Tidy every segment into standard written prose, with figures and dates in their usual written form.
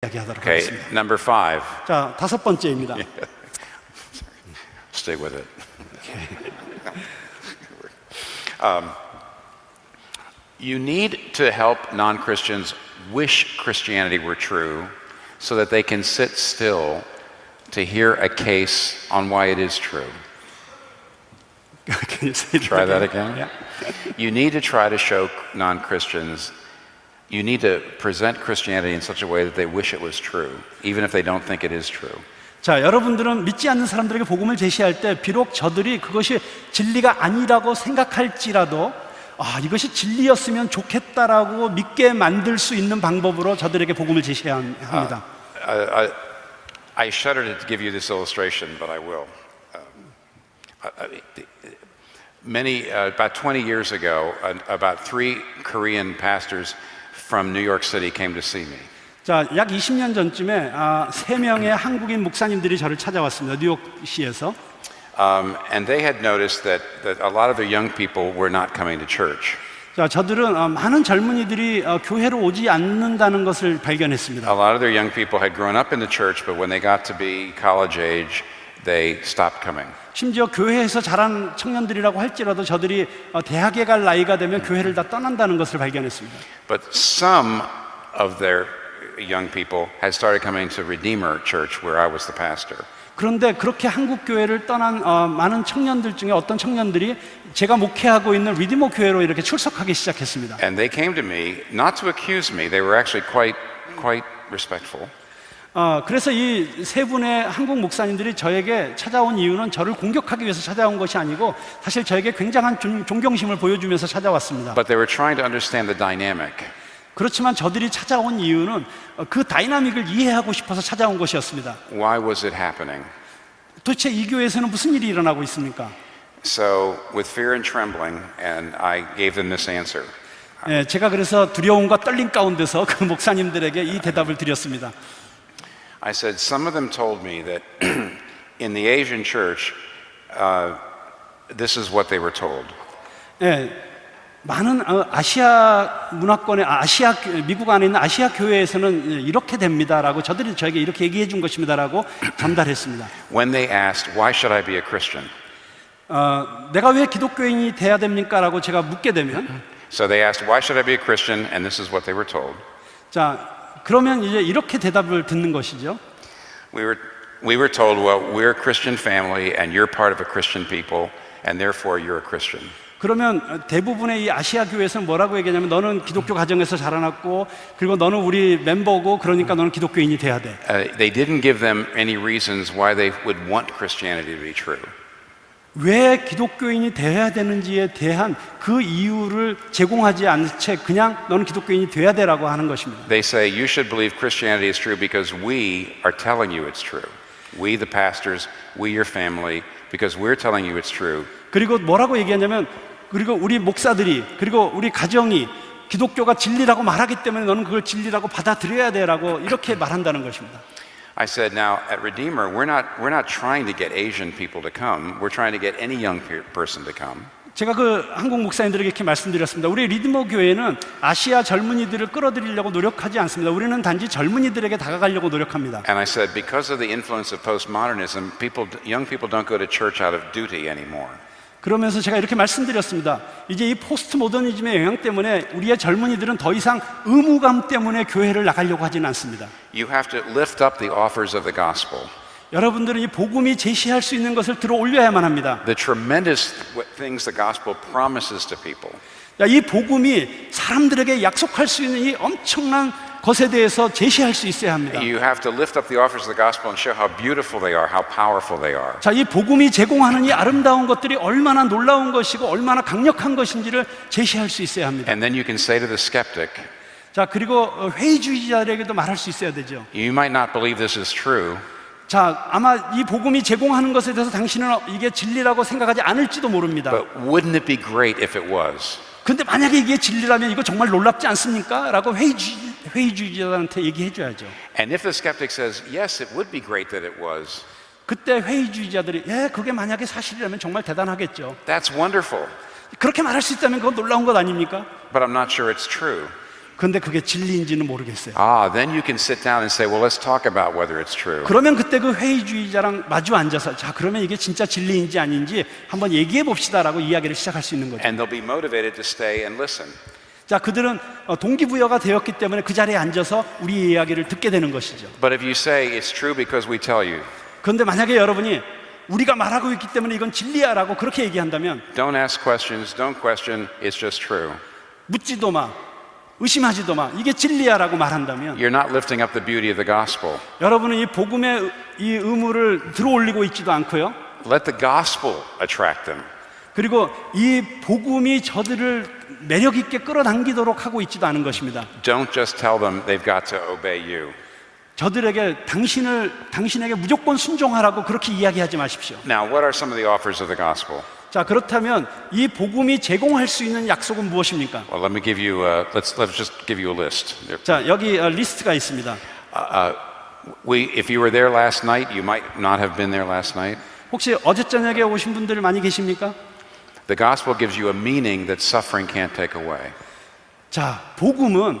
이야기하도록 Okay, 하겠습니다. number 5. 자, 5번째입니다. Stay with it. You need to help non-Christians wish Christianity were true so that they can sit still to hear a case on why it is true. Can you say Try that again? Yeah. You need to try to show non-Christians, you need to present Christianity in such a way that they wish it was true, even if they don't think it is true. 자, 여러분들은 믿지 않는 사람들에게 복음을 제시할 때 비록 저들이 그것이 진리가 아니라고 생각할지라도 이것이 진리였으면 좋겠다라고 믿게 만들 수 있는 방법으로 저들에게 복음을 제시해야 합니다. I shudder to give you this illustration, but I will. About 20 years ago, about 3 Korean pastors from New York City came to see me. 자, 약 20년 전쯤에 3명의 한국인 목사님들이 저를 찾아왔습니다. 뉴욕시에서. And they had noticed that a lot of their young people were not coming to church. 자, 저들은 많은 젊은이들이 교회로 오지 않는다는 것을 발견했습니다. A lot of their young people had grown up in the church, but when they got to be college age, they stopped coming. 심지어 교회에서 자란 청년들이라고 할지라도 저들이 대학에 갈 나이가 되면 교회를 다 떠난다는 것을 발견했습니다. But some of their young people had started coming to Redeemer Church, where I was the pastor. 그런데 그렇게 한국 교회를 떠난 많은 청년들 중에 어떤 청년들이 제가 목회하고 있는 리디머 교회로 이렇게 출석하기 시작했습니다. And they came to me not to accuse me. They were actually quite respectful. 그래서 이 3분의 한국 목사님들이 저에게 찾아온 이유는 저를 공격하기 위해서 찾아온 것이 아니고 사실 저에게 굉장한 존경심을 보여주면서 찾아왔습니다. But they were trying to understand the dynamic. 그렇지만 저들이 찾아온 이유는 그 다이나믹을 이해하고 싶어서 찾아온 것이었습니다. Why was it happening? 도대체 이 교회에서는 무슨 일이 일어나고 있습니까? So, with fear and trembling, and I gave them this answer. 제가 그래서 두려움과 떨림 가운데서 그 목사님들에게 이 대답을 드렸습니다. I said, some of them told me that in the Asian church, this is what they were told. 많은 아시아 문화권의 미국 안에 있는 아시아 교회에서는 이렇게 됩니다라고 저들이 저에게 이렇게 얘기해 준 것입니다라고 전달했습니다. When they asked, why should I be a Christian? 내가 왜 기독교인이 돼야 됩니까라고 제가 묻게 되면 So they asked, why should I be a Christian? And this is what they were told. 자, 그러면 이제 이렇게 대답을 듣는 것이죠. We were told, well, we're a Christian family and you're part of a Christian people and therefore you're a Christian. 그러면 대부분의 이 아시아 교회에서는 뭐라고 얘기하냐면 너는 기독교 가정에서 자라났고 그리고 너는 우리 멤버고 그러니까 너는 기독교인이 돼야 돼. They didn't give them any reasons why they would want Christianity to be true. 왜 기독교인이 돼야 되는지에 대한 그 이유를 제공하지 않은 채 그냥 너는 기독교인이 돼야 되라고 하는 것입니다. They say you should believe Christianity is true because we are telling you it's true. We the pastors, we your family, because we're telling you it's true. 그리고 뭐라고 얘기하냐면 그리고 우리 목사들이 그리고 우리 가정이 기독교가 진리라고 말하기 때문에 너는 그걸 진리라고 받아들여야 돼라고 이렇게 말한다는 것입니다. I said, now at Redeemer, we're not trying to get Asian people to come. We're trying to get any young person to come. 제가 그 한국 목사님들에게 이렇게 말씀드렸습니다. 우리 리드머 교회는 아시아 젊은이들을 끌어들이려고 노력하지 않습니다. 우리는 단지 젊은이들에게 다가가려고 노력합니다. And I said, because of the influence of postmodernism, young people don't go to church out of duty anymore. 그러면서 제가 이렇게 말씀드렸습니다. 이제 이 포스트 모더니즘의 영향 때문에 우리의 젊은이들은 더 이상 의무감 때문에 교회를 나가려고 하지는 않습니다. You have to lift up the offers of the gospel. 여러분들은 이 복음이 제시할 수 있는 것을 들어 올려야만 합니다. The tremendous things the gospel promises to people. 이 복음이 사람들에게 약속할 수 있는 이 엄청난 것에 대해서 제시할 수 있어야 합니다. You have to lift up the offers of the gospel and show how beautiful they are, how powerful they are. 자, 이 복음이 제공하는 이 아름다운 것들이 얼마나 놀라운 것이고 얼마나 강력한 것인지를 제시할 수 있어야 합니다. And then you can say to the skeptic, 자, 그리고 회의주의자들에게도 말할 수 있어야 되죠. you might not believe this is true. 자, 아마 이 복음이 제공하는 것에 대해서 당신은 이게 진리라고 생각하지 않을지도 모릅니다. But wouldn't it be great if it was? 근데 만약에 이게 진리라면 이거 정말 놀랍지 않습니까? 라고 회의주의자들한테 얘기해 줘야죠. And if the skeptic says, yes, it would be great that it was, 그때 회의주의자들이 그게 만약에 사실이라면 정말 대단하겠죠. that's wonderful. 그렇게 말할 수 있다면 그건 놀라운 것 아닙니까? But I'm not sure it's true. 그런데 그게 진리인지는 모르겠어요. then you can sit down and say, well, let's talk about whether it's true. 그러면 그때 그 회의주의자랑 마주 앉아서 자, 그러면 이게 진짜 진리인지 아닌지 한번 얘기해 봅시다라고 이야기를 시작할 수 있는 거죠. And they'll be motivated to stay and listen. 자, 그들은 동기부여가 되었기 때문에 그 자리에 앉아서 우리 이야기를 듣게 되는 것이죠. But if you say it's true because we tell you, 그런데 만약에 여러분이 우리가 말하고 있기 때문에 이건 진리야라고 그렇게 얘기한다면 don't ask questions, don't question, it's just true. 묻지도 마, 의심하지도 마, 이게 진리야라고 말한다면 You're not lifting up the beauty of the gospel. 여러분은 이 복음의 이 의무를 들어올리고 있지도 않고요. Let the gospel attract them. 그리고 이 복음이 저들을 매력 있게 끌어당기도록 하고 있지도 않은 것입니다. Don't just tell them they've got to obey you. 저들에게 당신에게 무조건 순종하라고 그렇게 이야기하지 마십시오. Now, what are some of the offers of the gospel? 자, 그렇다면 이 복음이 제공할 수 있는 약속은 무엇입니까? Well, let me give you. Let's just give you a list. 자, 여기 리스트가 있습니다. If you were there last night, you might not have been there last night. 혹시 어제 저녁에 오신 분들 많이 계십니까? The gospel gives you a meaning that suffering can't take away. 자, 복음은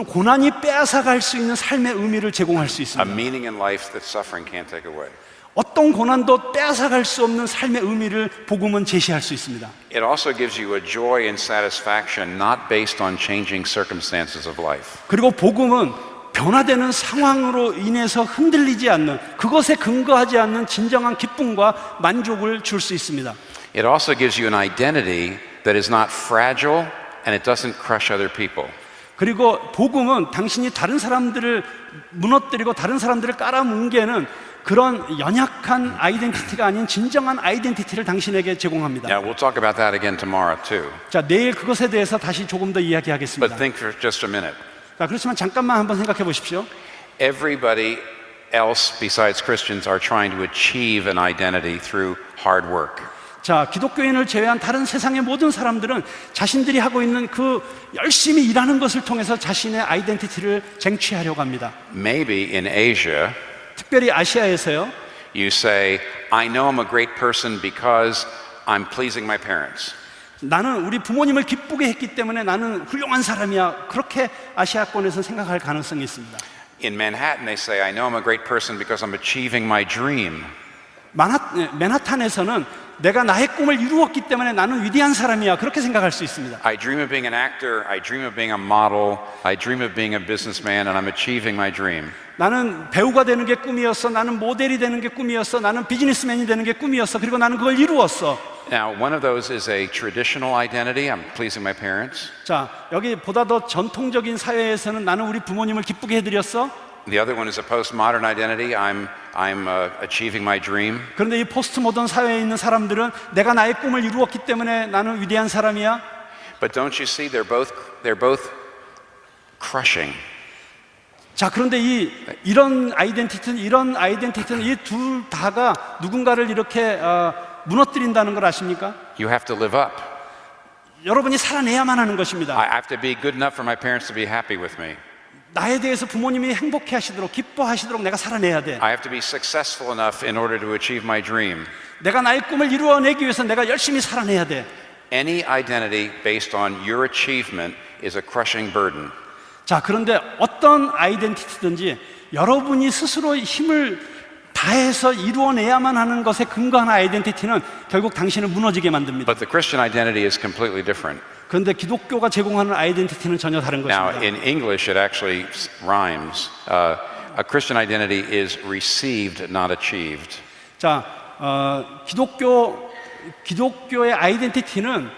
고난이 빼앗아갈 수 있는 삶의 의미를 제공할 수 A 있습니다. meaning in life that suffering can't take away. 어떤 고난도 빼앗아갈 수 없는 삶의 의미를 복음은 제시할 수 있습니다. It also gives you a joy and satisfaction not based on changing circumstances of life. 그리고 복음은 변화되는 상황으로 인해서 흔들리지 않는, 그것에 근거하지 않는 진정한 기쁨과 만족을 줄 수 있습니다. It also gives you an identity that is not fragile and it doesn't crush other people. 그리고 복음은 당신이 다른 사람들을 무너뜨리고 다른 사람들을 깔아뭉개는 그런 연약한 아이덴티티가 아닌 진정한 아이덴티티를 당신에게 제공합니다. Now, we'll talk about that again tomorrow too. 자, 내일 그것에 대해서 다시 조금 더 이야기하겠습니다. But think for just a minute. 자, 그렇지만 잠깐만 한번 생각해 보십시오. Everybody else besides Christians are trying to achieve an identity through hard work. 자, 기독교인을 제외한 다른 세상의 모든 사람들은 자신들이 하고 있는 그 열심히 일하는 것을 통해서 자신의 아이덴티티를 쟁취하려고 합니다. Maybe in Asia, 특별히 아시아에서요. you say, I know I'm a great person because I'm pleasing my parents. 나는 우리 부모님을 기쁘게 했기 때문에 나는 훌륭한 사람이야. 그렇게 아시아권에서 생각할 가능성이 있습니다. In Manhattan, they say, I know I'm a great person because I'm achieving my dream. 맨하탄에서는 내가 나의 꿈을 이루었기 때문에 나는 위대한 사람이야. 그렇게 생각할 수 있습니다. I dream of being an actor, I dream of being a model, I dream of being a businessman, and I'm achieving my dream. 나는 배우가 되는 게 꿈이었어. 나는 모델이 되는 게 꿈이었어. 나는 비즈니스맨이 되는 게 꿈이었어. 그리고 나는 그걸 이루었어. Now, one of those is a traditional identity, I'm pleasing my parents. 자, 여기 보다 더 전통적인 사회에서는 나는 우리 부모님을 기쁘게 해드렸어. The other one is a postmodern identity, I'm achieving my dream. 그런데 이 포스트 모던 사회에 있는 사람들은 내가 나의 꿈을 이루었기 때문에 나는 위대한 사람이야. But don't you see, they're both crushing. 자, 그런데 이런 아이덴티티는 이 둘 다가 누군가를 이렇게 무너뜨린다는 걸 아십니까? You have to live up. 여러분이 살아내야만 하는 것입니다. I have to be good enough for my parents to be happy with me. 나에 대해서 부모님이 행복해 하시도록 기뻐하시도록 내가 살아내야 돼. I have to be successful enough in order to achieve my dream. 내가 나의 꿈을 이루어내기 위해서 내가 열심히 살아내야 돼. Any identity based on your achievement is a crushing burden. 자, 그런데 어떤 아이덴티티든지 여러분이 스스로 힘을 다해서 이루어내야만 하는 것에 근거한 아이덴티티는 결국 당신을 무너지게 만듭니다. But the Christian identity is completely different. 그런데 기독교가 제공하는 아이덴티티는 전혀 다른 Now, 것입니다. in English, it actually rhymes. A Christian identity is received, not achieved. 자, 기독교의 아이덴티티는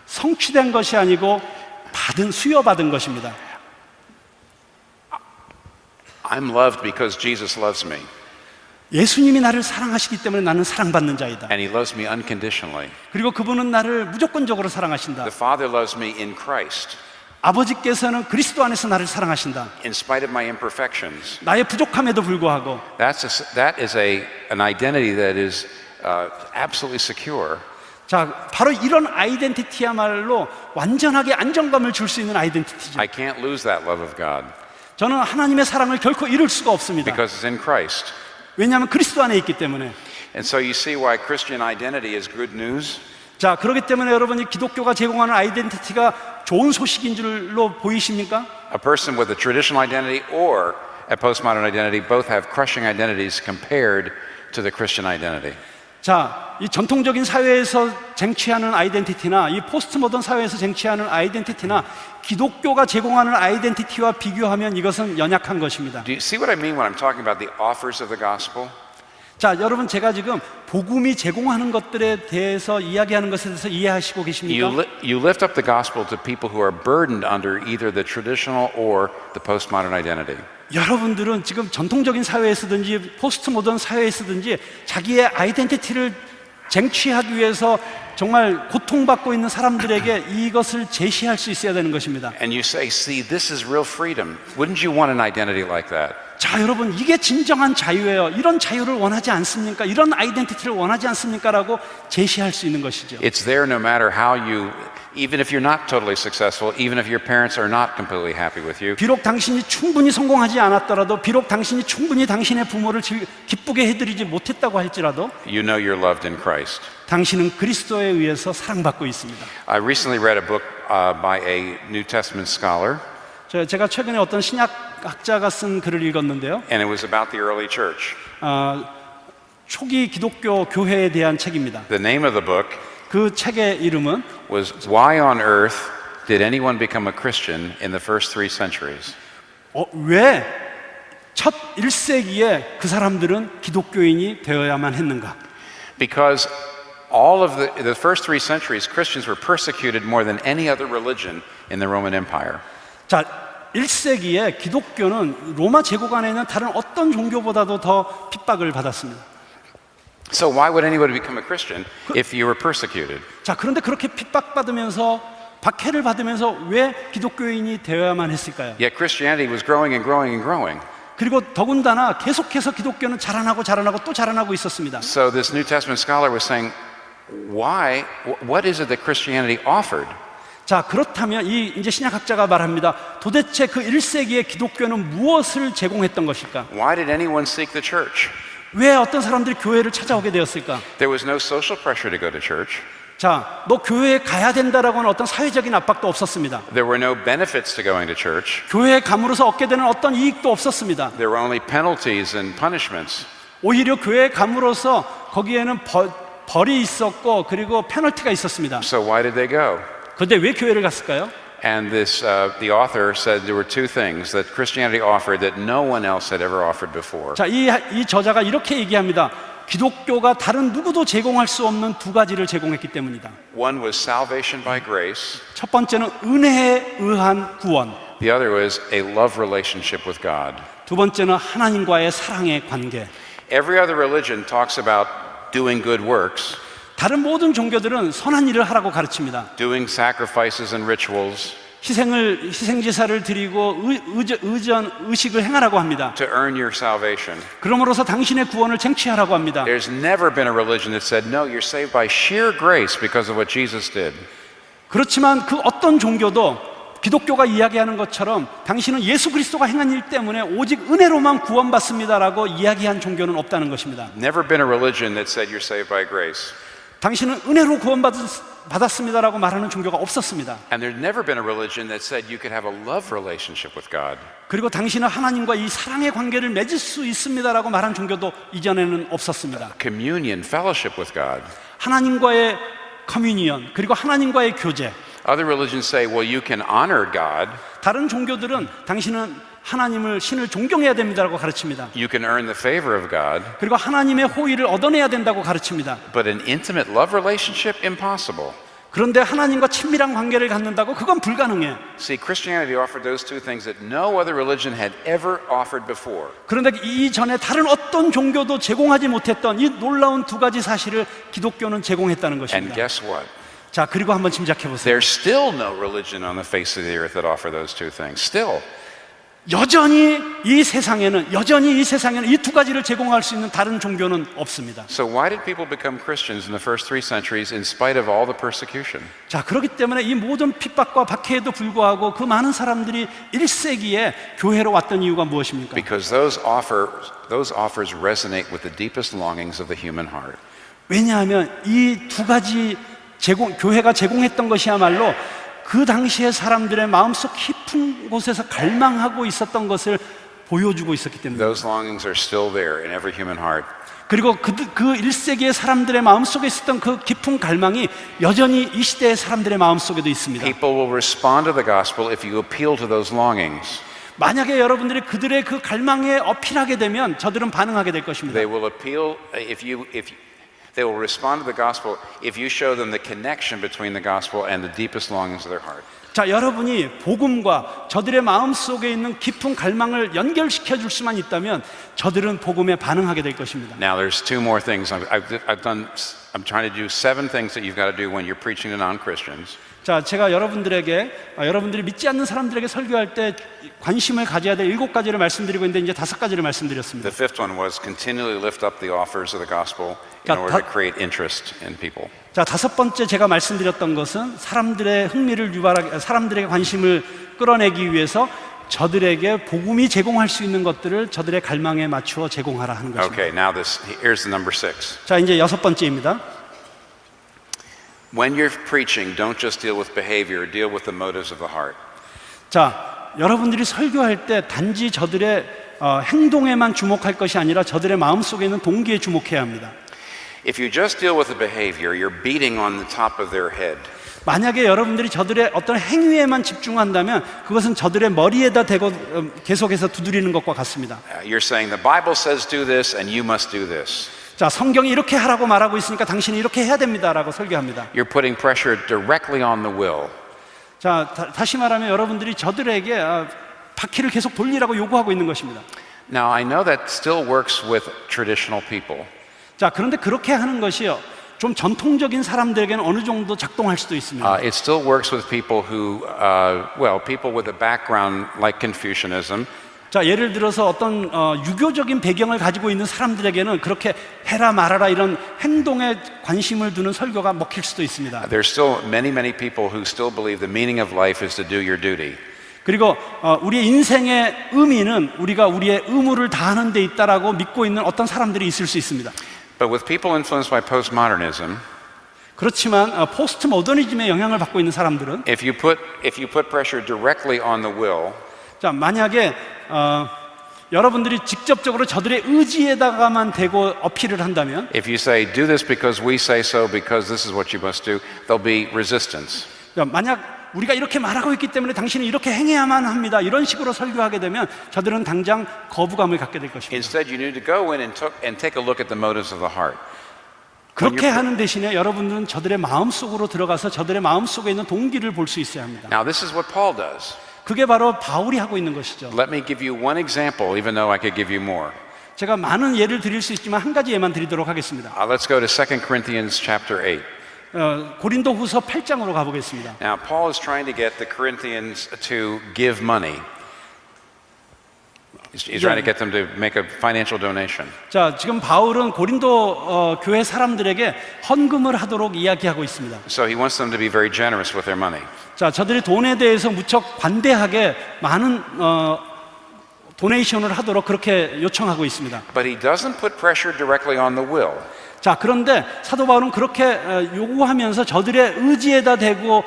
성취된 것이 아니고 수여받은 것입니다. I'm loved because Jesus loves me, 예수님이 나를 사랑하시기 때문에 나는 사랑받는 자이다. and He loves me unconditionally. 그리고 그분은 나를 무조건적으로 사랑하신다. The Father loves me in Christ, 아버지께서는 그리스도 안에서 나를 사랑하신다. in spite of my imperfections. 나의 부족함에도 불구하고. That is an identity that is absolutely secure. 자, 바로 이런 아이덴티티야말로 완전하게 안정감을 줄 수 있는 아이덴티티죠. I can't lose that love of God 저는 하나님의 사랑을 결코 잃을 수가 없습니다. because it's in Christ. 왜냐하면 그리스도 안에 있기 때문에. And so you see why Christian identity is good news. 자, 그렇기 때문에 여러분이 기독교가 제공하는 아이덴티티가 좋은 소식인 줄로 보이십니까? A person with a traditional identity or a postmodern identity both have crushing identities compared to the Christian identity. 자, 이 전통적인 사회에서 쟁취하는 아이덴티티나 이 포스트 모던 사회에서 쟁취하는 아이덴티티나 기독교가 제공하는 아이덴티티와 비교하면 이것은 연약한 것입니다. Do you see what I mean when I'm talking about the offers of the gospel? 자, 여러분 제가 지금 복음이 제공하는 것들에 대해서 이야기하는 것에 대해서 이해하시고 계십니까? You lift up the gospel to people who are burdened under either the traditional or the postmodern identity. 여러분들은 지금 전통적인 사회에서든지 포스트 모던 사회에서든지 자기의 아이덴티티를 쟁취하기 위해서 정말 고통받고 있는 사람들에게 이것을 제시할 수 있어야 되는 것입니다. And you say, see, this is real freedom. Wouldn't you want an identity like that? 자, 여러분 이게 진정한 자유예요. 이런 자유를 원하지 않습니까? 이런 아이덴티티를 원하지 않습니까? 라고 제시할 수 있는 것이죠. It's there no matter how you, even if you're not totally successful, even if your parents are not completely happy with you, 비록 당신이 충분히 성공하지 않았더라도, 비록 당신이 충분히 당신의 부모를 기쁘게 해드리지 못했다고 할지라도 you know you're loved in Christ. 당신은 그리스도에 의해서 사랑받고 있습니다. I recently read a book by a New Testament scholar, 제가 최근에 어떤 신약학자가 쓴 글을 읽었는데요. and it was about the early church. 초기 기독교 교회에 대한 책입니다. The name of the book 그 책의 이름은 was Why on Earth Did Anyone Become a Christian in the First Three Centuries? 왜 첫 1세기에 그 사람들은 기독교인이 되어야만 했는가? Because all of the first three centuries, Christians were persecuted more than any other religion in the Roman Empire. 자, 1세기에 기독교는 로마 제국 안에 있는 다른 어떤 종교보다도 더 핍박을 받았습니다. So why would anybody become a Christian if you were persecuted? 자, 그런데 그렇게 핍박받으면서 박해를 받으면서 왜 기독교인이 되어야만 했을까요? Yet Christianity was growing and growing and growing. 그리고 더군다나 계속해서 기독교는 자라나고 자라나고 또 자라나고 있었습니다. So this New Testament scholar was saying, why? What is it that Christianity offered? 자, 그렇다면 이제 신약학자가 말합니다. 도대체 그 1세기의 기독교는 무엇을 제공했던 것일까? Why did anyone seek the church? 왜 어떤 사람들이 교회를 찾아오게 되었을까? There was no social pressure to go to church. 자, 너 교회에 가야 된다라고 하는 어떤 사회적인 압박도 없었습니다. There were no benefits to going to church. 교회에 감으로서 얻게 되는 어떤 이익도 없었습니다. There were only penalties and punishments. 오히려 교회에 감으로써 거기에는 벌이 있었고 그리고 페널티가 있었습니다. So why did they go? 그런데 왜 교회를 갔을까요? And the author said there were two things that Christianity offered that no one else had ever offered before. 자, 이 저자가 이렇게 얘기합니다. 기독교가 다른 누구도 제공할 수 없는 두 가지를 제공했기 때문이다. One was salvation by grace. 첫 번째는 은혜에 의한 구원. The other was a love relationship with God. 두 번째는 하나님과의 사랑의 관계. Every other religion talks about doing good works, 다른 모든 종교들은 선한 일을 하라고 가르칩니다. doing sacrifices and rituals 희생제사를 드리고 의식을 행하라고 합니다. to earn your salvation. 그러므로서 당신의 구원을 쟁취하라고 합니다. There's never been a religion that said, no, you're saved by sheer grace because of what Jesus did. 그렇지만 그 어떤 종교도 기독교가 이야기하는 것처럼 당신은 예수 그리스도가 행한 일 때문에 오직 은혜로만 구원받습니다라고 이야기한 종교는 없다는 것입니다. Never been a religion that said you're saved by grace. 당신은 은혜로 구원받았습니다라고 말하는 종교가 없었습니다. And there's never been a religion that said you could have a love relationship with God. 그리고 당신은 하나님과 이 사랑의 관계를 맺을 수 있습니다라고 말한 종교도 이전에는 없었습니다. Communion, fellowship with God. 하나님과의 커뮤니언, 그리고 하나님과의 교제. Other religions say, well, you can honor God. 다른 종교들은 당신은 하나님을 신을 존경해야 됩니다라고 가르칩니다. You can earn the favor of God. 그리고 하나님의 호의를 얻어내야 된다고 가르칩니다. But an intimate love relationship, impossible. 그런데 하나님과 친밀한 관계를 갖는다고 그건 불가능해. See, Christianity offered those two things that no other religion had ever offered before. 그런데 이전에 다른 어떤 종교도 제공하지 못했던 이 놀라운 두 가지 사실을 기독교는 제공했다는 And 것입니다. guess what? 자, 그리고 한번 짐작해 보세요. There's still no religion on the face of the earth that offer those two things. Still. 여전히 이 세상에는 이 두 가지를 제공할 수 있는 다른 종교는 없습니다. So why did people become Christians in the first three centuries in spite of all the persecution? 자, 그렇기 때문에 이 모든 핍박과 박해에도 불구하고 그 많은 사람들이 1세기에 교회로 왔던 이유가 무엇입니까? Because those offers resonate with the deepest longings of the human heart. 왜냐하면 이 두 가지 교회가 제공했던 것이야말로 그 당시에 사람들의 마음속 깊은 곳에서 갈망하고 있었던 것을 보여주고 있었기 때문에 Those longings are still there in every human heart. 그리고 그 1세기의 사람들의 마음속에 있었던 그 깊은 갈망이 여전히 이 시대의 사람들의 마음속에도 있습니다. People will respond to the gospel if you appeal to those longings. 만약에 여러분들이 그들의 그 갈망에 어필하게 되면 저들은 반응하게 될 것입니다. They will appeal they will respond to the gospel if you show them the connection between the gospel and the deepest longings of their heart. 자, 여러분이 복음과 저들의 마음속에 있는 깊은 갈망을 연결시켜 줄 수만 있다면 저들은 복음에 반응하게 될 것입니다. Now there's two more things I'm trying to do 7 things that you've got to do when you're preaching to non-Christians. 자, 제가 여러분들이 믿지 않는 사람들에게 설교할 때 관심을 가져야 될 7가지를 말씀드리고 있는데 이제 5가지를 말씀드렸습니다. The fifth one was continually lift up the offers of the gospel in order to create interest in people. 자, 5번째 제가 말씀드렸던 것은 사람들의 흥미를 유발하게, 사람들에게 관심을 끌어내기 위해서 저들에게 복음이 제공할 수 있는 것들을 저들의 갈망에 맞추어 제공하라 하는 것입니다. Okay, now here's the number 6. 자, 이제 6번째입니다. When you're preaching, don't just deal with behavior, deal with the motives of the heart. 자, 여러분들이 설교할 때 단지 저들의 행동에만 주목할 것이 아니라 저들의 마음속에 있는 동기에 주목해야 합니다. If you just deal with the behavior, you're beating on the top of their head. 만약에 여러분들이 저들의 어떤 행위에만 집중한다면 그것은 저들의 머리에다 대고 계속해서 두드리는 것과 같습니다. You're saying the Bible says do this and you must do this. 자, 성경이 이렇게 하라고 말하고 있으니까 당신이 이렇게 해야 됩니다라고 설교합니다. You're putting pressure directly on the will. 자, 다시 말하면 여러분들이 저들에게 바퀴를 계속 돌리라고 요구하고 있는 것입니다. Now, I know that still works with traditional people. 자, 그런데 그렇게 하는 것이요, 좀 전통적인 사람들에게는 어느 정도 작동할 수도 있습니다. It still works with people who, people with a background like Confucianism. 자, 예를 들어서 어떤 유교적인 배경을 가지고 있는 사람들에게는 그렇게 해라 말아라 이런 행동에 관심을 두는 설교가 먹힐 수도 있습니다. There's still many people who still believe the meaning of life is to do your duty. 그리고 우리의 인생의 의미는 우리가 우리의 의무를 다하는 데 있다라고 믿고 있는 어떤 사람들이 있을 수 있습니다. But with people influenced by postmodernism, 그렇지만 포스트 모더니즘의 영향을 받고 있는 사람들은 if you put pressure directly on the will, 자, 만약에 여러분들이 직접적으로 저들의 의지에다가만 대고 어필을 한다면 if you say do this because we say so because this is what you must do, there'll be resistance. 자, 만약 우리가 이렇게 말하고 있기 때문에 당신은 이렇게 행해야만 합니다. 이런 식으로 설교하게 되면 저들은 당장 거부감을 갖게 될 것입니다. Instead, you need to go in and take a look at the motives of the heart. 그렇게 하는 대신에 여러분들은 저들의 마음속으로 들어가서 저들의 마음속에 있는 동기를 볼 수 있어야 합니다. Now, this is what Paul does. 그게 바로 바울이 하고 있는 것이죠. Let me give you one example, even though I could give you more. 제가 많은 예를 드릴 수 있지만 한 가지 예만 드리도록 하겠습니다. Let's go to 2 Corinthians chapter 8. 고린도후서 8장으로 가보겠습니다. Now, Paul is trying to get the Corinthians to give money. He's trying to get them to make a financial donation. 자, 지금 바울은 고린도 교회 사람들에게 헌금을 하도록 이야기하고 있습니다. So he wants them to be very generous with their money. 자, 저들이 돈에 대해서 무척 관대하게 많은 도네이션을 하도록 그렇게 요청하고 있습니다. But he doesn't put pressure directly on the will. 자, 그런데 사도 바울은 그렇게 요구하면서 저들의 의지에다 대고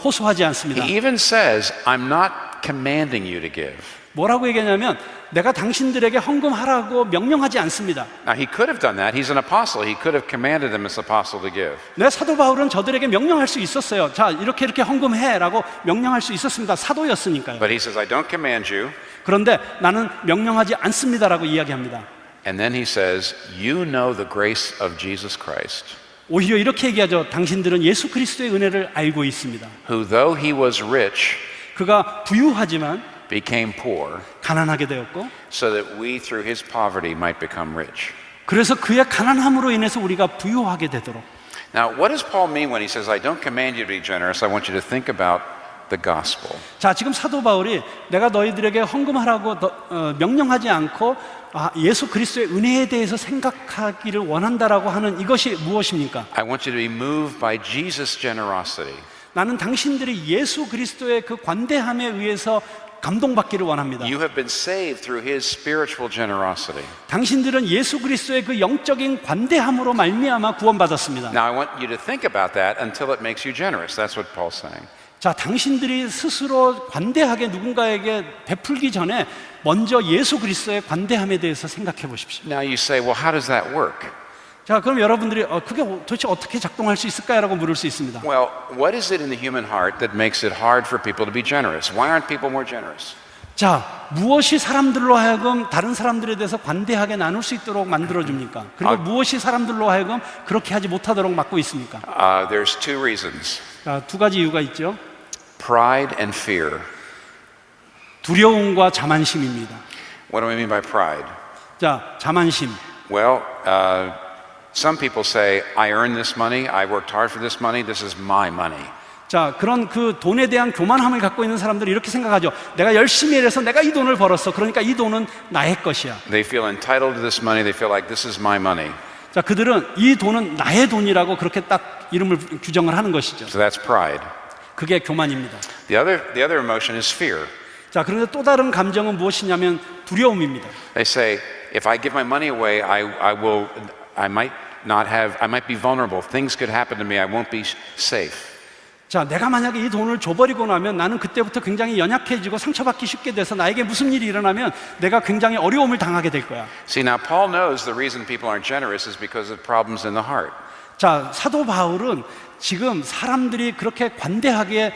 호소하지 않습니다. He even says, I'm not commanding you to give. 뭐라고 얘기하냐면 내가 당신들에게 헌금하라고 명령하지 않습니다. Now, he could have done that. He's an apostle. He could have commanded them as apostle to give. 네, 사도 바울은 저들에게 명령할 수 있었어요. 자, 이렇게 헌금해라고 명령할 수 있었습니다. 사도였으니까요. But he says, I don't command you. 그런데 나는 명령하지 않습니다라고 이야기합니다. And then he says, you know the grace of Jesus Christ, 오히려 이렇게 얘기하죠. 당신들은 예수 그리스도의 은혜를 알고 있습니다. who though he was rich, 그가 부유하지만 became poor, 가난하게 되었고 so that we through his poverty might become rich. 그래서 그의 가난함으로 인해서 우리가 부유하게 되도록. Now, what does Paul mean when he says, I don't command you to be generous? I want you to think about the gospel. 자, 지금 사도 바울이 내가 너희들에게 헌금하라고 명령하지 않고 예수 그리스도의 은혜에 대해서 생각하기를 원한다라고 하는 이것이 무엇입니까? I want you to be moved by Jesus' generosity. 나는 당신들이 예수 그리스도의 그 관대함에 의해서 감동받기를 원합니다. You have been saved through his spiritual generosity. 당신들은 예수 그리스도의 그 영적인 관대함으로 말미암아 구원받았습니다. Now, I want you to think about that until it makes you generous. That's what Paul's saying. 자, 당신들이 스스로 관대하게 누군가에게 베풀기 전에 먼저 예수 그리스도의 관대함에 대해서 생각해 보십시오. Now you say, well, how does that work? 자, 그럼 여러분들이 그게 도대체 어떻게 작동할 수 있을까라고 물을 수 있습니다. Well, what is it in the human heart that makes it hard for people to be generous? Why aren't people more generous? 자, 무엇이 사람들로 하여금 다른 사람들에 대해서 관대하게 나눌 수 있도록 만들어줍니까? 그리고 무엇이 사람들로 하여금 그렇게 하지 못하도록 막고 있습니까? There's two reasons. 자, 두 가지 이유가 있죠. Pride and fear. 두려움과 자만심입니다. What do I mean by pride? 자, 자만심. Well, some people say, I earned this money, I worked hard for this money, this is my money. 자, 그런 그 돈에 대한 교만함을 갖고 있는 사람들이 이렇게 생각하죠. 내가 열심히 일해서 내가 이 돈을 벌었어. 그러니까 이 돈은 나의 것이야. They feel entitled to this money, they feel like this is my money. 자, 그들은 이 돈은 나의 돈이라고 그렇게 딱 이름을 규정을 하는 것이죠. So that's pride. 그게 교만입니다. The other emotion is fear. 자, 그런데 또 다른 감정은 무엇이냐면 두려움입니다. They say, if I give my money away, I might be vulnerable. Things could happen to me. I won't be safe. 자, 내가 만약에 이 돈을 줘버리고 나면 나는 그때부터 굉장히 연약해지고 상처받기 쉽게 돼서 나에게 무슨 일이 일어나면 내가 굉장히 어려움을 당하게 될 거야. See, now Paul knows the reason people aren't generous is because of problems in the heart. 자, 사도 바울은 지금 사람들이 그렇게 관대하게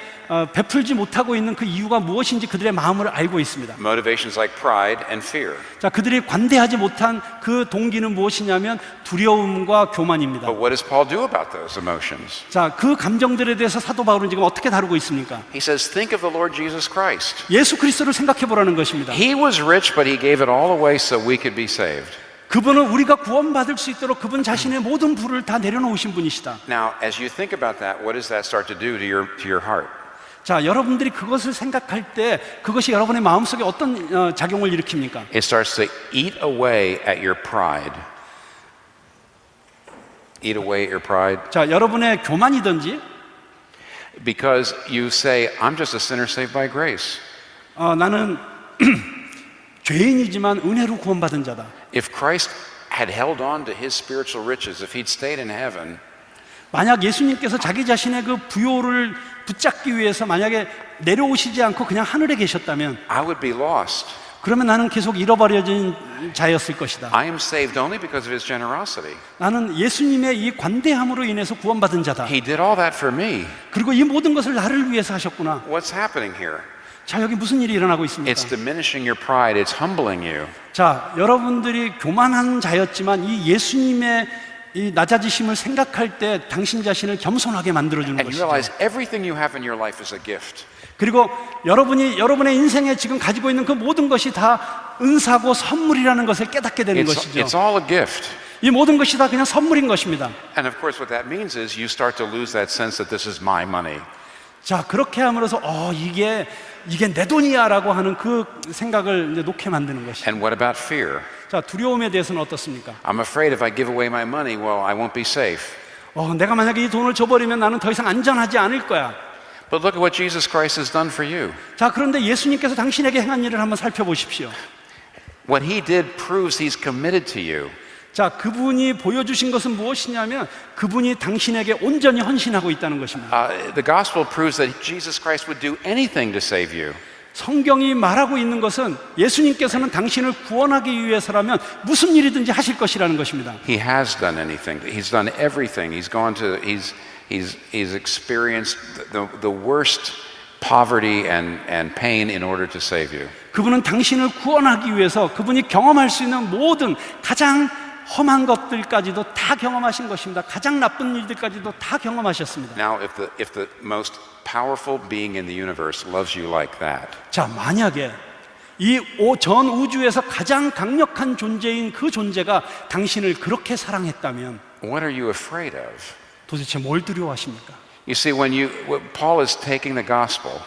베풀지 못하고 있는 그 이유가 무엇인지 그들의 마음을 알고 있습니다. Motivations like pride and fear. 자, 그들이 관대하지 못한 그 동기는 무엇이냐면 두려움과 교만입니다. But what does Paul do about those emotions? 자, 그 감정들에 대해서 사도 바울은 지금 어떻게 다루고 있습니까? He says, think of the Lord Jesus Christ. 예수 그리스도를 생각해 보라는 것입니다. He was rich, but he gave it all away so we could be saved. 그분은 우리가 구원받을 수 있도록 그분 자신의 모든 부를 다 내려놓으신 분이시다. Now, as you think about that, what does that start to do to your heart? 자, 여러분들이 그것을 생각할 때 그것이 여러분의 마음속에 어떤 작용을 일으킵니까? It starts to eat away at your pride. Eat away at your pride. 자, 여러분의 교만이든지 Because you say, I'm just a sinner saved by grace. 나는 죄인이지만 은혜로 구원받은 자다. If Christ had held on to his spiritual riches, if he'd stayed in heaven, 만약 예수님께서 자기 자신의 그 부요를 붙잡기 위해서 만약에 내려오시지 않고 그냥 하늘에 계셨다면 I would be lost. 그러면 나는 계속 잃어버려진 자였을 것이다. I am saved only because of his generosity. 나는 예수님의 이 관대함으로 인해서 구원받은 자다. He did all that for me. 그리고 이 모든 것을 나를 위해서 하셨구나. What's happening here? 자, 여기 무슨 일이 일어나고 있습니까? It's diminishing your pride. It's humbling you. 자, 여러분들이 교만한 자였지만 이 예수님의 이 낮아지심을 생각할 때 당신 자신을 겸손하게 만들어주는 And you 것이죠. realize everything you have in your life is a gift. 그리고 여러분이 여러분의 인생에 지금 가지고 있는 그 모든 것이 다 은사고 선물이라는 것을 깨닫게 되는 것이죠. It's all a gift. 이 모든 것이 다 그냥 선물인 것입니다. And of course, what that means is you start to lose that sense that this is my money. 자, 그렇게 함으로써 이게 내 돈이야라고 하는 그 생각을 이제 놓게 만드는 것이죠. And what about fear? 자, 두려움에 대해서는 어떻습니까? I'm afraid if I give away my money, well, I won't be safe. 내가 만약에 이 돈을 줘버리면 나는 더 이상 안전하지 않을 거야. But look at what Jesus Christ has done for you. 자, 그런데 예수님께서 당신에게 행한 일을 한번 살펴보십시오. What he did proves he's committed to you. 자, 그분이 보여주신 것은 무엇이냐면 그분이 당신에게 온전히 헌신하고 있다는 것입니다. The gospel proves that Jesus Christ would do anything to save you. 성경이 말하고 있는 것은 예수님께서는 당신을 구원하기 위해서라면 무슨 일이든지 하실 것이라는 것입니다. He has done anything. He's done everything. He's experienced the worst poverty and pain in order to save you. 그분은 당신을 구원하기 위해서 그분이 경험할 수 있는 모든 가장 험한 것들까지도 다 경험하신 것입니다. 가장 나쁜 일들까지도 다 경험하셨습니다. Now, if the most powerful being in the universe loves you like that, 자, 만약에 이 전 우주에서 가장 강력한 존재인 그 존재가 당신을 그렇게 사랑했다면 what are you afraid of? 도대체 뭘 두려워하십니까? You see, when Paul is taking the gospel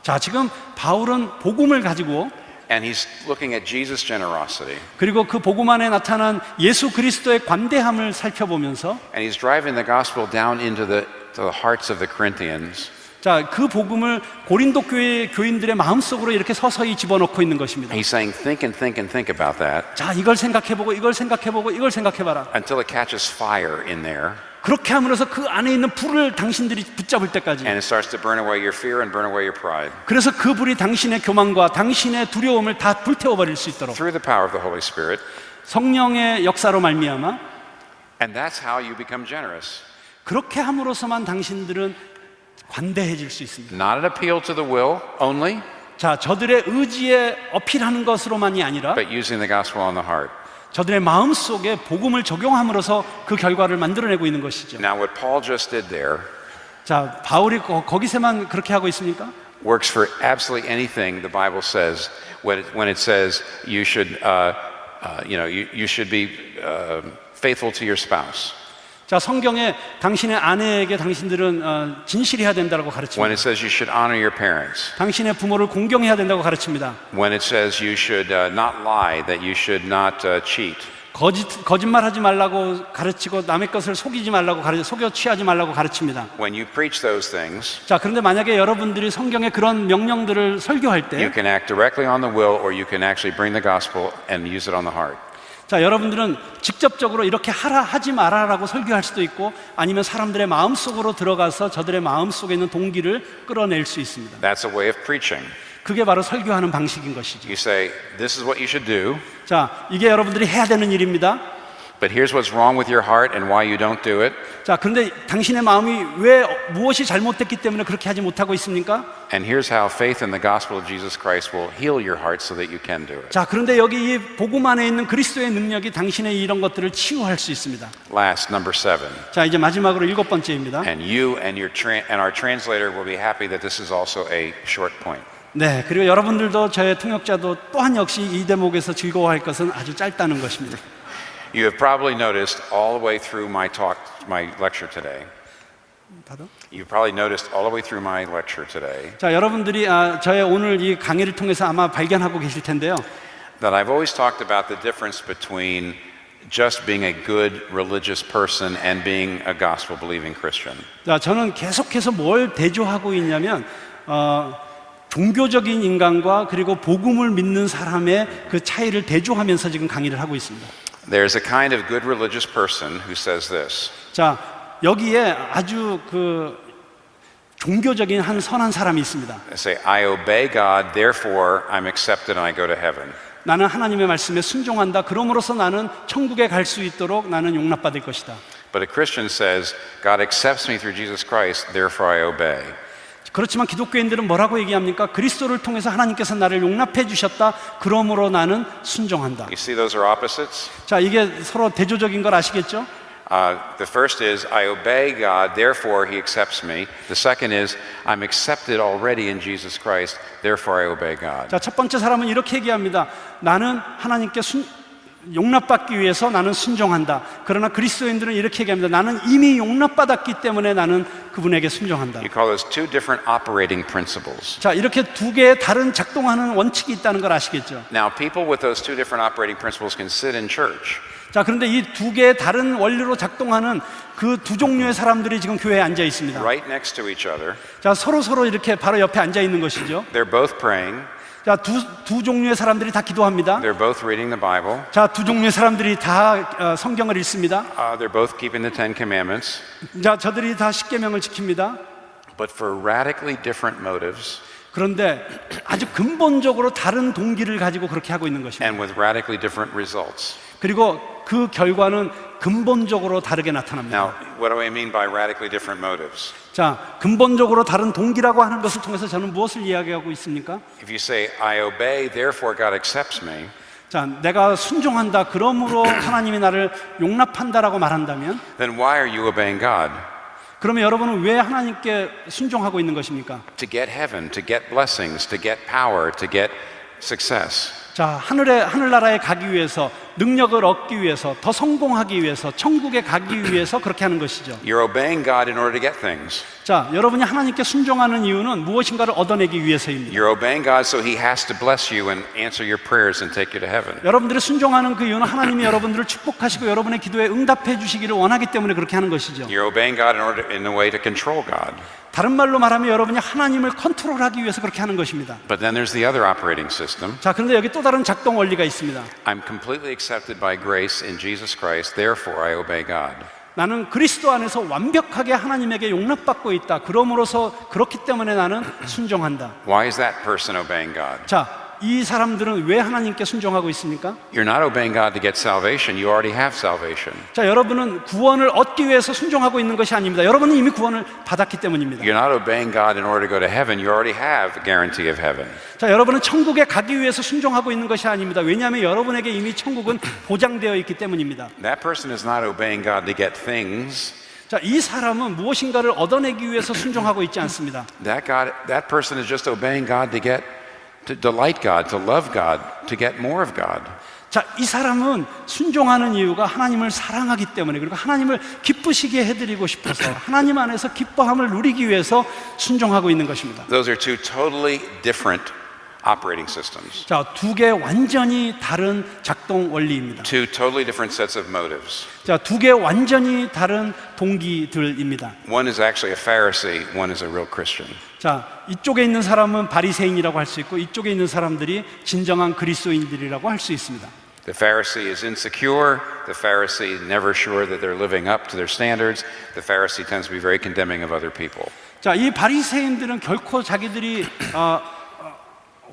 자, 지금 바울은 복음을 가지고 and he's looking at Jesus' generosity 그리고 그 복음 안에 나타난 예수 그리스도의 관대함을 살펴보면서 and he's driving the gospel down into the hearts of the Corinthians. 자, 그 복음을 고린도 교회 교인들의 마음속으로 이렇게 서서히 집어넣고 있는 것입니다. He's saying, think and think and think about that 자, 이걸 생각해보고 이걸 생각해보고 이걸 생각해봐라. until it catches fire in there. 그렇게 함으로써 그 안에 있는 불을 당신들이 붙잡을 때까지. And it starts to burn away your fear and burn away your pride. 그래서 그 불이 당신의 교만과 당신의 두려움을 다 불태워버릴 수 있도록 Through the power of the Holy Spirit. 성령의 역사로 말미암아. And that's how you become generous. 그렇게 함으로써만 당신들은 관대해질 수 있습니다. Not an appeal to the will only, 자, 저들의 의지에 어필하는 것으로만이 아니라 but using the gospel on the heart. 저들의 마음 속에 복음을 적용함으로써 그 결과를 만들어내고 있는 것이죠. Now, what Paul just did there 자, 바울이 거기서만 그렇게 하고 있습니까? works for absolutely anything the Bible says when it says you should, you should be faithful to your spouse. 자, 성경에 당신의 아내에게 당신들은 진실해야 된다고 When 가르칩니다. it says you should honor your parents. 당신의 부모를 공경해야 된다고 가르칩니다. When it says you should not lie, that you should not cheat. 거짓말하지 말라고 가르치고 남의 것을 속이지 말라고 속여 취하지 말라고 가르칩니다. When you preach those things, 자, 그런데 만약에 여러분들이 성경의 그런 명령들을 설교할 때, you can act directly on the will, or you can actually bring the gospel and use it on the heart. 자, 여러분들은 직접적으로 이렇게 하라 하지 마라라고 설교할 수도 있고, 아니면 사람들의 마음 속으로 들어가서 저들의 마음 속에 있는 동기를 끌어낼 수 있습니다. That's a way of preaching. 그게 바로 설교하는 방식인 것이죠. You say, this is what you should do, 자, 이게 여러분들이 해야 되는 일입니다. but here's what's wrong with your heart and why you don't do it. 자, 그런데 당신의 마음이 왜 무엇이 잘못됐기 때문에 그렇게 하지 못하고 있습니까? And here's how faith in the gospel of Jesus Christ will heal your heart so that you can do it. 자, 그런데 여기 이 복음 안에 있는 그리스도의 능력이 당신의 이런 것들을 치유할 수 있습니다. Last, number 7. 자, 이제 마지막으로 7번째입니다. And you and our translator will be happy that this is also a short point. 네, 그리고 여러분들도 저의 통역자도 또한 역시 이 대목에서 즐거워할 것은 아주 짧다는 것입니다. You have probably noticed all the way through my lecture today. pardon? You've probably noticed all the way through my lecture today 자, 여러분들이 저의 오늘 이 강의를 통해서 아마 발견하고 계실 텐데요. that I've always talked about the difference between just being a good religious person and being a gospel believing Christian. 자, 저는 계속해서 뭘 대조하고 있냐면 종교적인 인간과 그리고 복음을 믿는 사람의 그 차이를 대조하면서 지금 강의를 하고 있습니다. There's a kind of good religious person who says this. 자, 여기에 아주 그 종교적인 한 선한 사람이 있습니다. They say, I obey God, therefore I'm accepted and I go to heaven. 나는 하나님의 말씀에 순종한다. 그러므로서 나는 천국에 갈 수 있도록 나는 용납받을 것이다. But a Christian says, God accepts me through Jesus Christ, therefore I obey. 그렇지만 기독교인들은 뭐라고 얘기합니까? 그리스도를 통해서 하나님께서 나를 용납해 주셨다. 그러므로 나는 순종한다. You see those are opposites? 자, 이게 서로 대조적인 걸 아시겠죠? The first is, I obey God, therefore He accepts me. The second is, I'm accepted already in Jesus Christ, therefore I obey God. 자, 첫 번째 사람은 이렇게 얘기합니다. 나는 하나님께 용납받기 위해서 나는 순종한다. 그러나 그리스도인들은 이렇게 얘기합니다. 나는 이미 용납받았기 때문에 나는 그분에게 순종한다. You call those two different operating principles. 자, 이렇게 두 개의 다른 작동하는 원칙이 있다는 걸 아시겠죠? Now, people with those two different operating principles can sit in church. 자, 그런데 이 두 개의 다른 원리로 작동하는 그 두 종류의 사람들이 지금 교회에 앉아 있습니다. Right next to each other. 자, 서로 이렇게 바로 옆에 앉아 있는 것이죠. They're both praying. 자, 두 종류의 사람들이 다 기도합니다. They're both reading the Bible. 자, 두 종류의 사람들이 다 성경을 읽습니다. They're both keeping the Ten Commandments. 자, 저들이 다 십계명을 지킵니다. But for radically different motives 그런데 아주 근본적으로 다른 동기를 가지고 그렇게 하고 있는 것입니다. and with radically different results. 그리고 그 결과는 근본적으로 다르게 나타납니다. Now, what do I mean by radically different motives? 자, 근본적으로 다른 동기라고 하는 것을 통해서 저는 무엇을 이야기하고 있습니까? If you say, I obey, therefore God accepts me, 자, 내가 순종한다, 그러므로 하나님이 나를 용납한다라고 말한다면, then why are you obeying God? 그러면 여러분은 왜 하나님께 순종하고 있는 것입니까? To get heaven, to get blessings, to get power, to get success. 자, 하늘나라에 가기 위해서, 능력을 얻기 위해서, 더 성공하기 위해서, 천국에 가기 위해서 그렇게 하는 것이죠. You're obeying God in order to get things. 자, 여러분이 하나님께 순종하는 이유는 무엇인가를 얻어내기 위해서입니다. You're obeying God so He has to bless you and answer your prayers and take you to heaven. 여러분들이 순종하는 그 이유는 하나님이 여러분들을 축복하시고 여러분의 기도에 응답해 주시기를 원하기 때문에 그렇게 하는 것이죠. You're obeying God in a way to control God. 다른 말로 말하면 여러분이 하나님을 컨트롤하기 위해서 그렇게 하는 것입니다. But then there's the other operating system. 자, 그런데 여기 또 다른 작동 원리가 있습니다. I'm completely accepted by grace in Jesus Christ, therefore I obey God. 나는 그리스도 안에서 완벽하게 하나님에게 용납받고 있다. 그러므로서 그렇기 때문에 나는 순종한다. Why is that person obeying God? 자, 이 사람들은 왜 하나님께 순종하고 있습니까? You're not obeying God to get salvation. You already have salvation. 자, 여러분은 구원을 얻기 위해서 순종하고 있는 것이 아닙니다. 여러분은 이미 구원을 받았기 때문입니다. You're not obeying God in order to go to heaven. You already have a guarantee of heaven. 자, 여러분은 천국에 가기 위해서 순종하고 있는 것이 아닙니다. 왜냐하면 여러분에게 이미 천국은 보장되어 있기 때문입니다. That person is not obeying God to get things. 자, 이 사람은 무엇인가를 얻어내기 위해서 순종하고 있지 않습니다. That person is just obeying God to delight God, to love God, to get more of God. 자, 이 사람은 순종하는 이유가 하나님을 사랑하기 때문에, 그리고 하나님을 기쁘시게 해드리고 싶어서 하나님 안에서 기뻐함을 누리기 위해서 순종하고 있는 것입니다. Those are two totally different operating systems. 자, 두 개 완전히 다른 작동 원리입니다. Two totally different sets of motives. 자, 두 개 완전히 다른 동기들입니다. One is actually a Pharisee, one is a real Christian. 자, 이쪽에 있는 사람은 바리새인이라고 할 수 있고 이쪽에 있는 사람들이 진정한 그리스도인들이라고 할 수 있습니다. The Pharisee is insecure. The Pharisee is never sure that they're living up to their standards. The Pharisee tends to be very condemning of other people. 자, 이 바리새인들은 결코 자기들이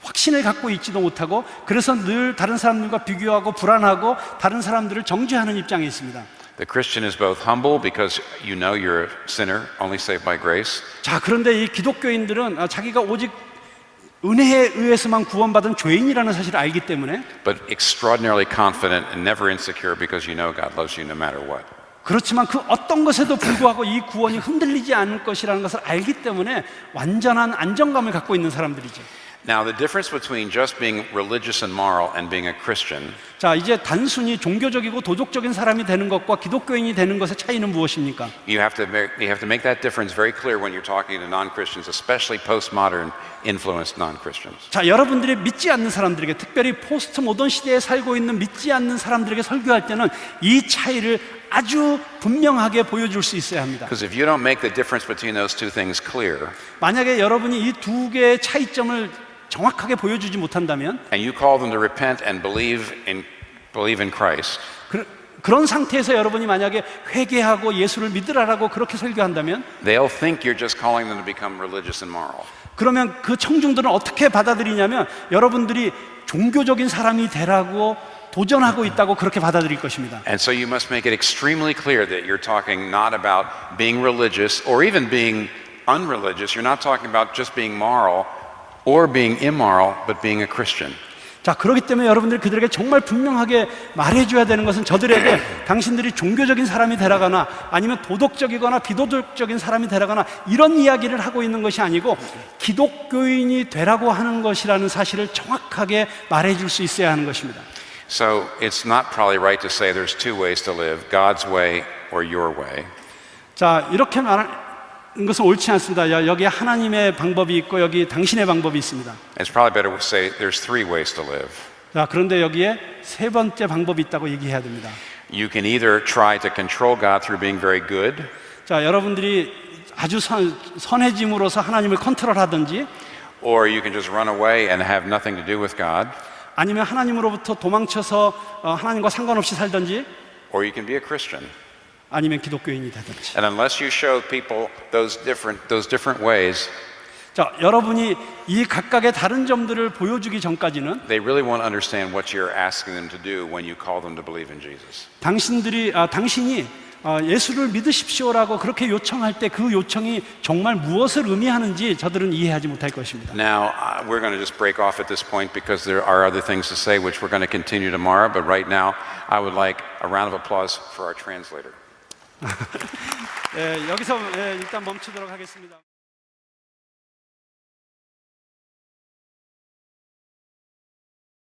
확신을 갖고 있지도 못하고 그래서 늘 다른 사람들과 비교하고 불안하고 다른 사람들을 정죄하는 입장에 있습니다. The Christian is both humble because you know you're a sinner, only saved by grace. 자, 그런데 이 기독교인들은 자기가 오직 은혜에 의해서만 구원받은 죄인이라는 사실을 알기 때문에 But extraordinarily confident and never insecure because you know God loves you no matter what. 그렇지만 그 어떤 것에도 불구하고 이 구원이 흔들리지 않을 것이라는 것을 알기 때문에 완전한 안정감을 갖고 있는 사람들이죠. Now, the difference between just being religious and moral and being a Christian 자, 이제 단순히 종교적이고 도덕적인 사람이 되는 것과 기독교인이 되는 것의 차이는 무엇입니까? you have to make that difference very clear when you're talking to non-Christians, especially postmodern influenced non-Christians. 자, 여러분들이 믿지 않는 사람들에게, 특별히 포스트 모던 시대에 살고 있는 믿지 않는 사람들에게 설교할 때는 이 차이를 아주 분명하게 보여줄 수 있어야 합니다. Because if you don't make the difference between those two things clear, 만약에 여러분이 이 두 개의 차이점을 정확하게 보여주지 못한다면 and you call them to repent and believe in Christ, 그런 상태에서 여러분이 만약에 회개하고 예수를 믿으라라고 그렇게 설교한다면 they'll think you're just calling them to become religious and moral. 그러면 그 청중들은 어떻게 받아들이냐면 여러분들이 종교적인 사람이 되라고 도전하고 있다고 그렇게 받아들일 것입니다. And so you must make it extremely clear that you're talking not about being religious or even being unreligious. You're not talking about just being moral or being immoral, but being a Christian. 자, 그렇기 때문에 여러분들이 그들에게 정말 분명하게 말해줘야 되는 것은 저들에게 당신들이 종교적인 사람이 되라거나 아니면 도덕적이거나 비도덕적인 사람이 되라거나 이런 이야기를 하고 있는 것이 아니고 기독교인이 되라고 하는 것이라는 사실을 정확하게 말해줄 수 있어야 하는 것입니다. So it's not probably right to say there's two ways to live, God's way or your way. 자, 이렇게 말하는 것은 옳지 않습니다. 여기 하나님의 방법이 있고 여기 당신의 방법이 있습니다. It's probably better to say there's three ways to live. 자, 그런데 여기에 세 번째 방법이 있다고 얘기해야 됩니다. You can either try to control God through being very good, 자, 여러분들이 아주 선해짐으로써 하나님을 컨트롤하든지 or you can just run away and have nothing to do with God, 아니면 하나님으로부터 도망쳐서 하나님과 상관없이 살든지 or you can be a Christian. 아니면 기독교인이 되든지. And unless you show people those different ways, 자, 여러분이 이 각각의 다른 점들을 보여주기 전까지는 they really won't understand what you're asking them to do when you call them to believe in Jesus. 당신이 예수를 믿으십시오라고 그렇게 요청할 때 그 요청이 정말 무엇을 의미하는지 저들은 이해하지 못할 것입니다. Now, we're going to just break off at this point because there are other things to say which we're going to continue tomorrow, but right now I would like a round of applause for our translator. 여기서 일단 멈추도록 하겠습니다.